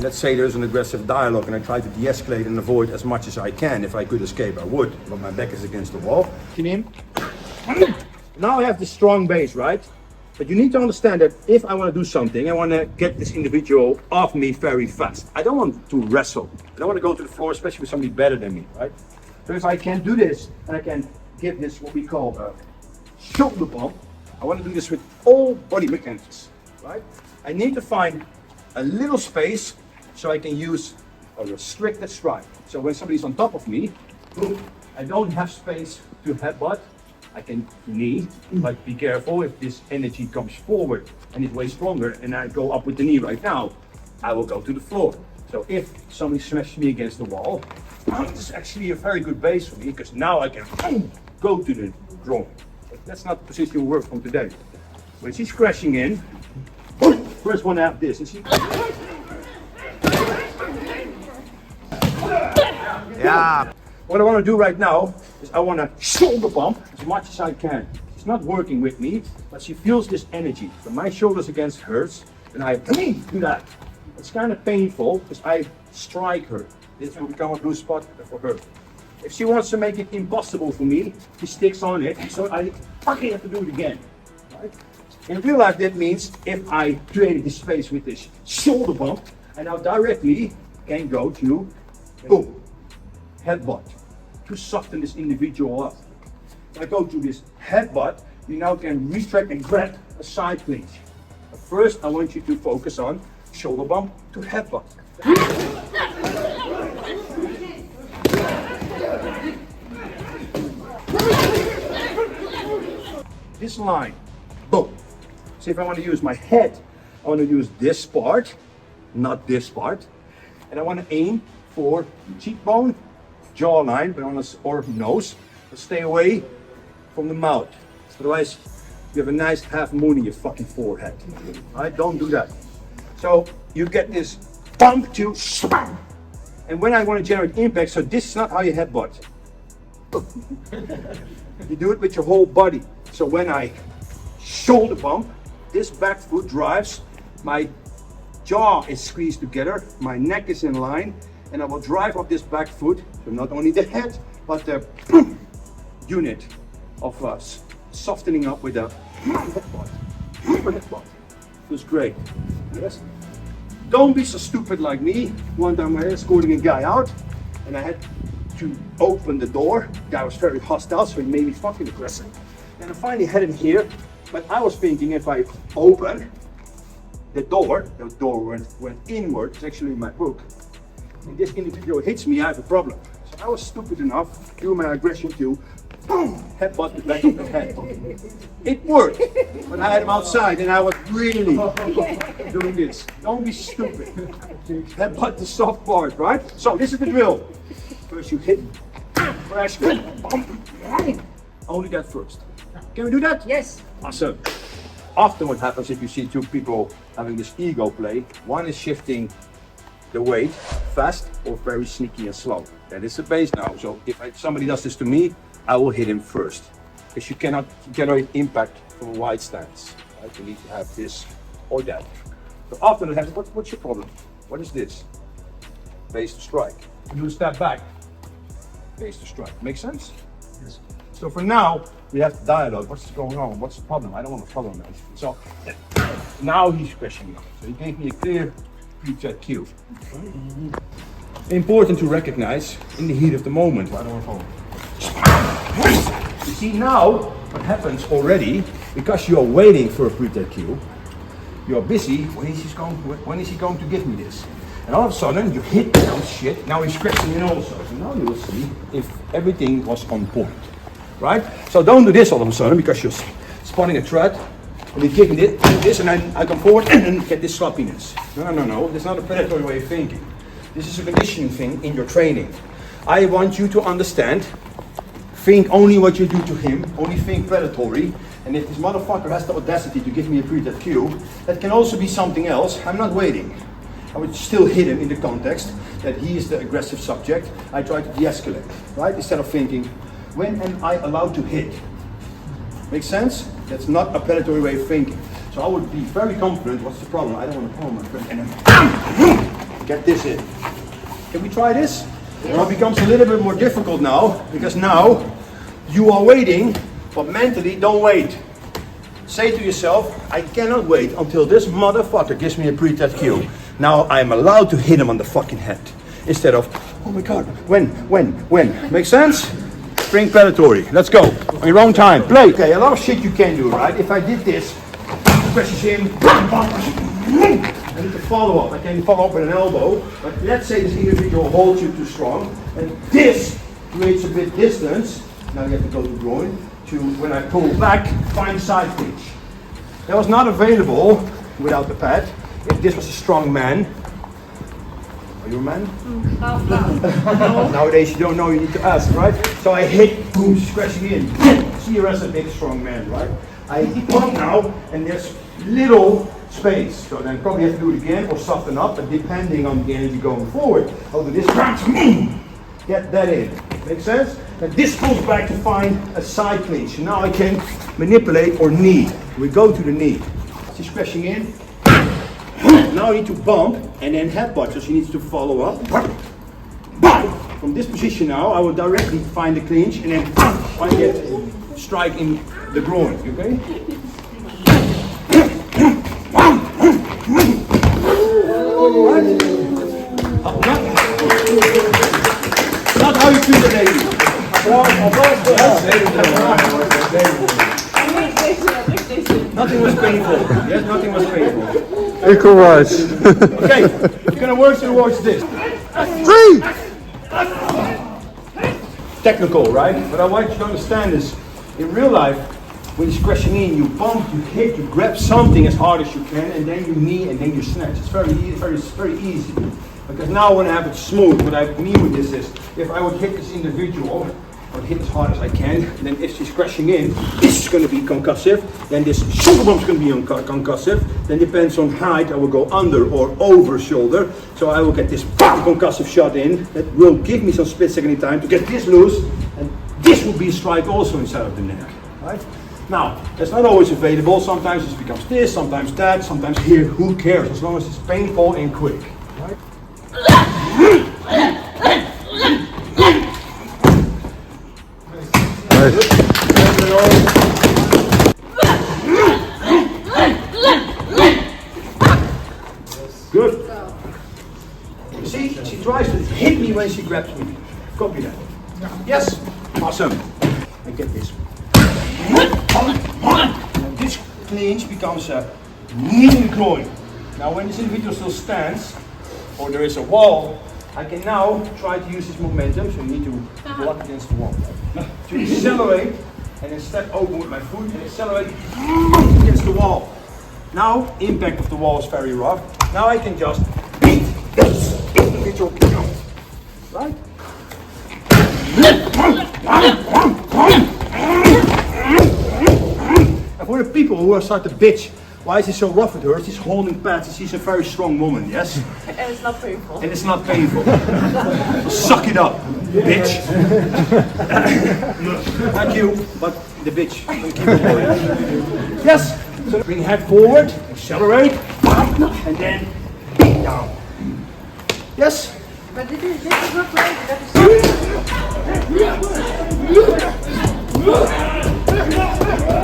let's say there's an aggressive dialogue and I try to de-escalate and avoid as much as I can. If I could escape, I would, but my back is against the wall. Now I have this strong base, right? But you need to understand that if I want to do something, I want to get this individual off me very fast. I don't want to wrestle. I don't want to go to the floor, especially with somebody better than me, right? So if I can do this and I can give this what we call a shoulder bump, I want to do this with all body mechanics, right? I need to find a little space so I can use a restricted strike. So when somebody's on top of me, I don't have space to headbutt. I can knee, but be careful if this energy comes forward and it's way stronger and I go up with the knee right now, I will go to the floor. So if somebody smashes me against the wall, this is actually a very good base for me because now I can go to the drawing. But that's not the position we work from today. When she's crashing in, first one to have this. And she... Yeah. What I want to do right now is I want to shoulder bump as much as I can. She's not working with me, but she feels this energy. So my shoulders against hers, and I do that. It's kind of painful because I strike her. This will become a blue spot for her. If she wants to make it impossible for me, she sticks on it, so I fucking have to do it again. Right? In real life, that means if I create this space with this shoulder bump, I now directly can go to boom. Headbutt to soften this individual up. If I go to this headbutt, you now can retract and grab a side clinch. But first, I want you to focus on shoulder bump to headbutt. This line, boom. So if I want to use my head, I want to use this part, not this part, and I want to aim for cheekbone, jawline, or nose, but stay away from the mouth. Otherwise, you have a nice half moon in your fucking forehead. Alright, don't do that. So you get this bump to spam. And when I want to generate impact, so this is not how you headbutt. You do it with your whole body. So when I shoulder bump, this back foot drives, my jaw is squeezed together, my neck is in line, and I will drive up this back foot, so not only the head, but the unit of us softening up with the headbutt. Feels great. Yes. Don't be so stupid like me. One time I was escorting a guy out, and I had to open the door. The guy was very hostile, so he made me fucking aggressive. And I finally had him here, but I was thinking if I open the door went inward. It's actually my hook. And this individual hits me, I have a problem. So I was stupid enough, through my aggression to headbutt the back of the head. It worked, but I had him outside and I was really doing this. Don't be stupid. Headbutt the soft part, right? So this is the drill. First you hit, crash, bump, only that first. Can we do that? Yes. Awesome. Often what happens if you see two people having this ego play, one is shifting the weight fast or very sneaky and slow. That is the base now. So if somebody does this to me, I will hit him first. Because you cannot generate impact from a wide stance. Right? You need to have this or that. So often it happens, what's your problem? What is this? Base to strike. You step back. Base to strike. Make sense? Yes. So for now, we have to dialogue. What's going on? What's the problem? I don't want a problem, man. So now he's questioning me. So he gave me a clear preset cue. Important to recognize in the heat of the moment. I don't want to follow. You see now what happens already because you're waiting for a preset cue. You're busy. When is he going to give me this? And all of a sudden you hit down shit. Now he's scratching in also. So now you will see if everything was on point. Right? So don't do this all of a sudden because you're spotting a threat and you're kicking this and then I come forward and get this sloppiness. No. That's not a predatory way of thinking. This is a conditioning thing in your training. I want you to understand, think only what you do to him, only think predatory, and if this motherfucker has the audacity to give me a preset cue, that can also be something else. I'm not waiting. I would still hit him in the context that he is the aggressive subject. I try to de-escalate, right? Instead of thinking, when am I allowed to hit? Make sense? That's not a predatory way of thinking. So I would be very confident, what's the problem? I don't want to problem my friend. And then get this in. Can we try this? Well, it becomes a little bit more difficult now, because now you are waiting, but mentally don't wait. Say to yourself, I cannot wait until this motherfucker gives me a pre-tat cue. Now I'm allowed to hit him on the fucking head. Instead of, oh my god, when? Make sense? Spring predatory. Let's go. On your own time. Play. Okay, a lot of shit you can do, right? If I did this, presses in, I need to follow up. I can follow up with an elbow, but let's say this individual holds you too strong, and this creates a bit distance. Now you have to go to groin, to when I pull back, find side clinch. That was not available without the pad. If this was a strong man, are you a man? No. Nowadays you don't know, you need to ask, right? So I hit, boom, scratching in. See her as a big strong man, right? I pump now, and there's little space. So then probably have to do it again or soften up, but depending on the energy going forward. I'll do this, get that in. Make sense? And this pulls back to find a side clinch. Now I can manipulate or knee. We go to the knee. She's crashing in. Now I need to bump and then headbutt, so she needs to follow up. From this position now, I will directly find the clinch and then I get strike in the groin, okay? Not how you treat a lady. Nothing was painful. Yes, nothing was painful. Equal rights. Okay, you're gonna work towards this. 3! Technical, right? But I want you to understand this. In real life, when he's crashing in, you bump, you hit, you grab something as hard as you can, and then you knee, and then you snatch. It's very easy. Because now I want to have it smooth. What I mean with this is, if I would hit this individual, I would hit as hard as I can, then if she's crashing in, this is going to be concussive, then this shoulder bump is going to be concussive, then depends on height, I will go under or over shoulder, so I will get this concussive shot in, that will give me some split second time to get this loose, and this will be a strike also inside of the neck, right? Now, that's not always available, sometimes it becomes this, sometimes that, sometimes here, who cares, as long as it's painful and quick, right? Good. You see, she tries to hit me when she grabs me. Copy that. Yes. Awesome. I get this. This clinch becomes a knee in the groin. Now, when this individual still stands, or there is a wall, I can now try to use this momentum, so you need to block against the wall. To accelerate, and then step open with my foot, and accelerate against the wall. Now, impact of the wall is very rough. Now I can just beat this individual out, right? And for the people who are start to bitch, why is he so rough with her? She's holding pads, she's a very strong woman, yes? And it's not painful. And it's not painful. Suck it up, bitch. Not you, but the bitch. Yes. So bring head forward, accelerate, and then beat down. Yes? But this is not right. That is